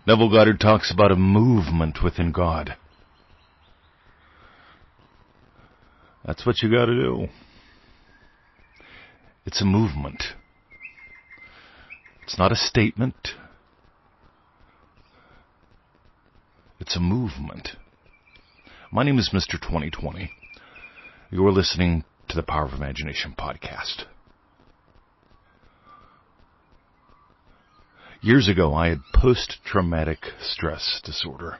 Neville Goddard talks about a movement within God. That's what you got to do. It's a movement. It's not a statement. It's a movement. My name is Mr. 2020. You're listening to the Power of Imagination podcast. Years ago, I had post-traumatic stress disorder.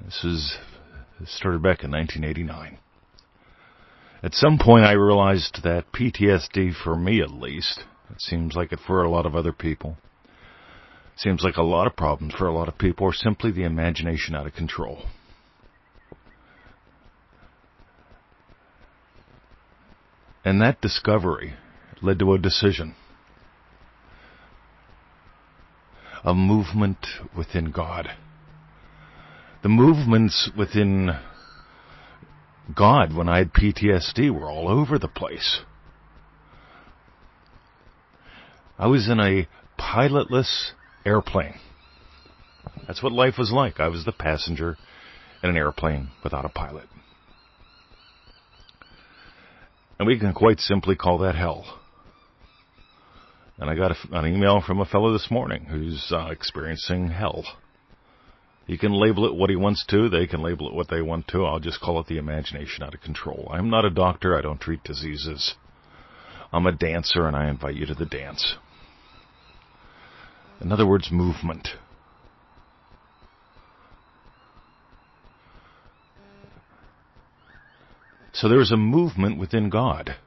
This started back in 1989. At some point, I realized that PTSD, for me at least, it seems like it for a lot of other people, seems like a lot of problems for a lot of people, are simply the imagination out of control. And that discovery led to a decision. A movement within God. The movements within God when I had PTSD were all over the place. I was in a pilotless airplane. That's what life was like. I was the passenger in an airplane without a pilot. And we can quite simply call that hell. And I got an email from a fellow this morning who's experiencing hell. He can label it what he wants to. They can label it what they want to. I'll just call it the imagination out of control. I'm not a doctor. I don't treat diseases. I'm a dancer, and I invite you to the dance. In other words, movement. So there's a movement within God.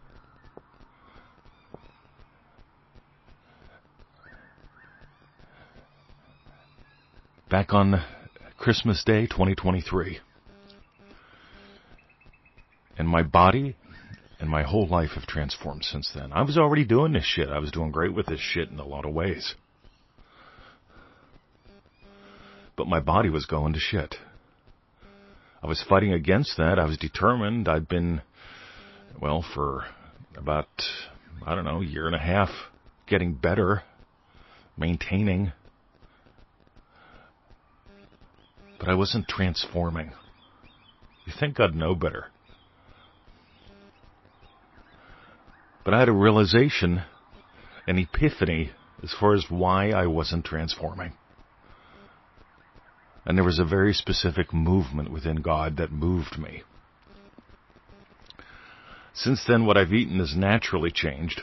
Back on Christmas Day, 2023. And my body and my whole life have transformed since then. I was already doing this shit. I was doing great with this shit in a lot of ways. But my body was going to shit. I was fighting against that. I was determined. I'd been, for about, a year and a half, getting better, maintaining. But I wasn't transforming. You think I'd know better. But I had a realization, an epiphany, as far as why I wasn't transforming. And there was a very specific movement within God that moved me. Since then, what I've eaten has naturally changed.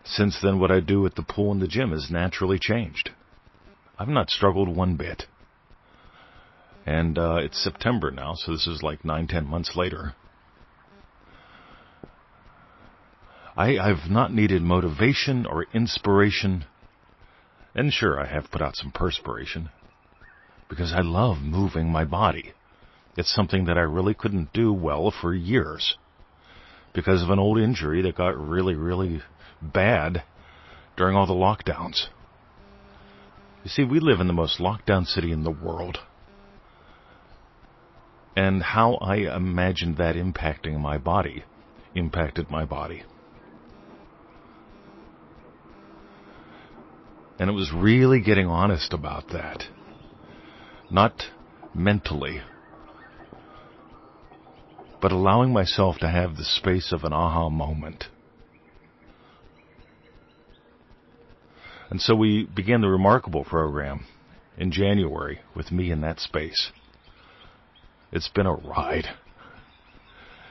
Since then, what I do at the pool and the gym has naturally changed. I've not struggled one bit. And it's September now, so this is like 9-10 months later. I've not needed motivation or inspiration. And sure, I have put out some perspiration. Because I love moving my body. It's something that I really couldn't do well for years. Because of an old injury that got really, really bad during all the lockdowns. You see, we live in the most lockdown city in the world. And how I imagined that impacted my body. And it was really getting honest about that. Not mentally. But allowing myself to have the space of an aha moment. And so we began the Remarkable program in January with me in that space. It's been a ride.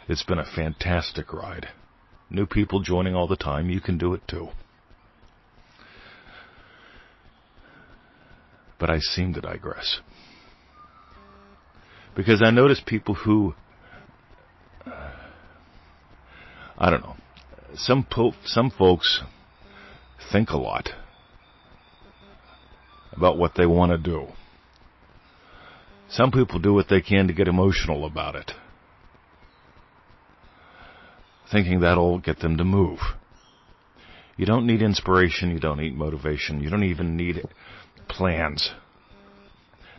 It's been a fantastic ride. New people joining all the time. You can do it too. But I seem to digress. Because I notice people who, some folks think a lot about what they want to do. Some people do what they can to get emotional about it, thinking that'll get them to move. You don't need inspiration, you don't need motivation, you don't even need plans.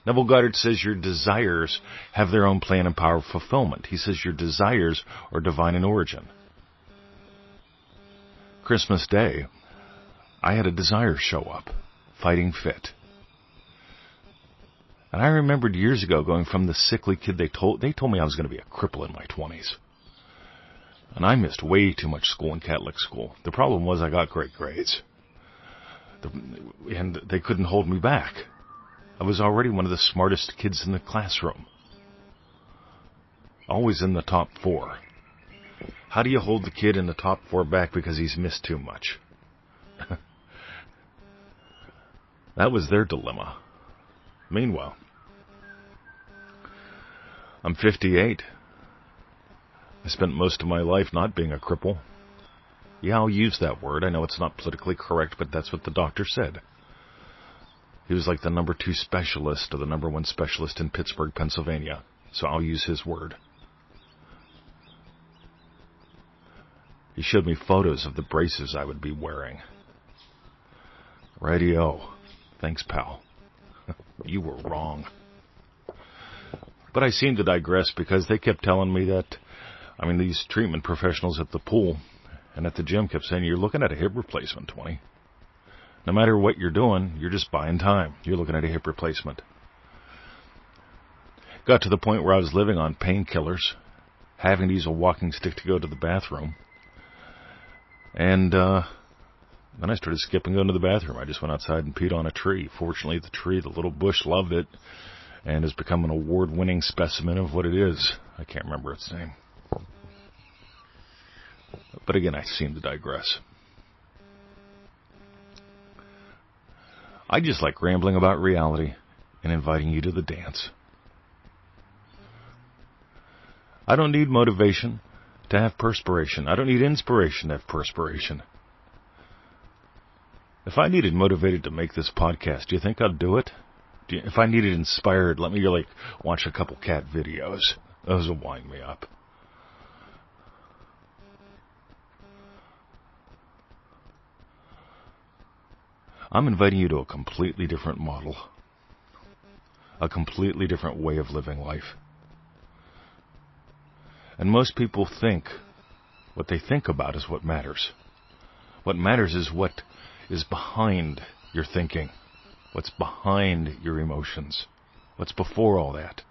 Neville Goddard says your desires have their own plan and power of fulfillment. He says your desires are divine in origin. Christmas Day, I had a desire show up, fighting fit. And I remembered years ago going from the sickly kid they told me I was going to be a cripple in my 20s. And I missed way too much school in Catholic school. The problem was I got great grades. And they couldn't hold me back. I was already one of the smartest kids in the classroom. Always in the top 4. How do you hold the kid in the top 4 back because he's missed too much? That was their dilemma. Meanwhile, I'm 58. I spent most of my life not being a cripple. Yeah, I'll use that word. I know it's not politically correct, but that's what the doctor said. He was like the number 2 specialist or the number 1 specialist in Pittsburgh, Pennsylvania. So I'll use his word. He showed me photos of the braces I would be wearing. Radio. Thanks, pal. You were wrong. But I seem to digress because they kept telling me that, these treatment professionals at the pool and at the gym kept saying, you're looking at a hip replacement, 20. No matter what you're doing, you're just buying time. You're looking at a hip replacement. Got to the point where I was living on painkillers, having to use a walking stick to go to the bathroom. And then I started skipping going to the bathroom. I just went outside and peed on a tree. Fortunately, the little bush loved it and has become an award-winning specimen of what it is. I can't remember its name. But again, I seem to digress. I just like rambling about reality and inviting you to the dance. I don't need motivation to have perspiration. I don't need inspiration to have perspiration. If I needed motivated to make this podcast, do you think I'd do it? If I needed inspired, let me watch a couple cat videos. Those will wind me up. I'm inviting you to a completely different model. A completely different way of living life. And most people think what they think about is what matters. What matters is what is behind your thinking. What's behind your emotions. What's before all that.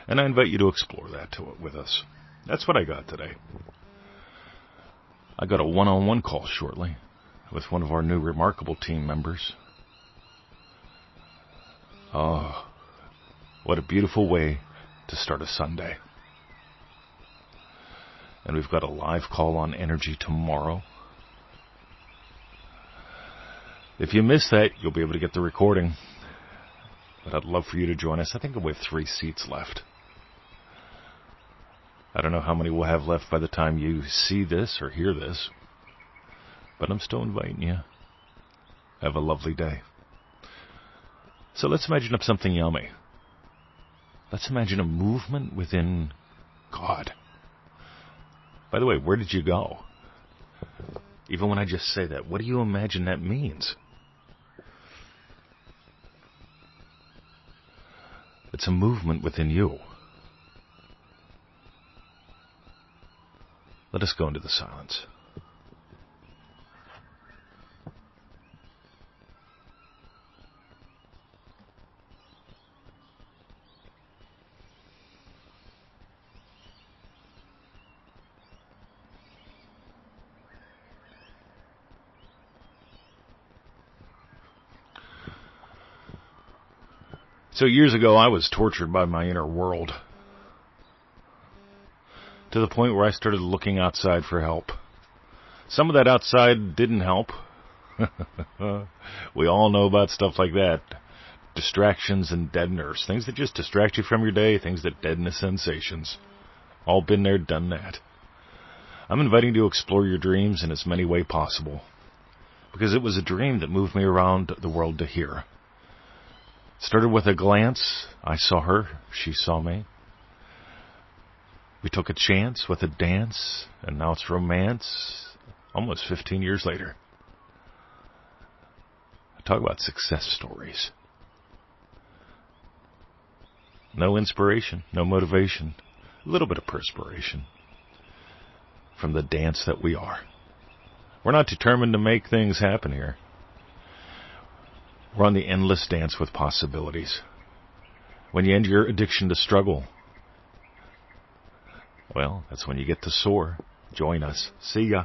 And I invite you to explore that with us. That's what I got today. I got a one-on-one call shortly with one of our new remarkable team members. Oh, what a beautiful way to start a Sunday. And we've got a live call on energy tomorrow. If you miss that, you'll be able to get the recording. But I'd love for you to join us. I think we have 3 seats left. I don't know how many we'll have left by the time you see this or hear this. But I'm still inviting you. Have a lovely day. So let's imagine up something yummy. Let's imagine a movement within God. By the way, where did you go? Even when I just say that, what do you imagine that means? It's a movement within you. Let us go into the silence. So years ago, I was tortured by my inner world, to the point where I started looking outside for help. Some of that outside didn't help. We all know about stuff like that. Distractions and deadeners. Things that just distract you from your day. Things that deaden the sensations. All been there, done that. I'm inviting you to explore your dreams in as many ways possible. Because it was a dream that moved me around the world to here. Started with a glance. I saw her. She saw me. We took a chance with a dance, and now it's romance, almost 15 years later. Talk about success stories. No inspiration, no motivation, a little bit of perspiration from the dance that we are. We're not determined to make things happen here. We're on the endless dance with possibilities. When you end your addiction to struggle, well, that's when you get to soar. Join us. See ya.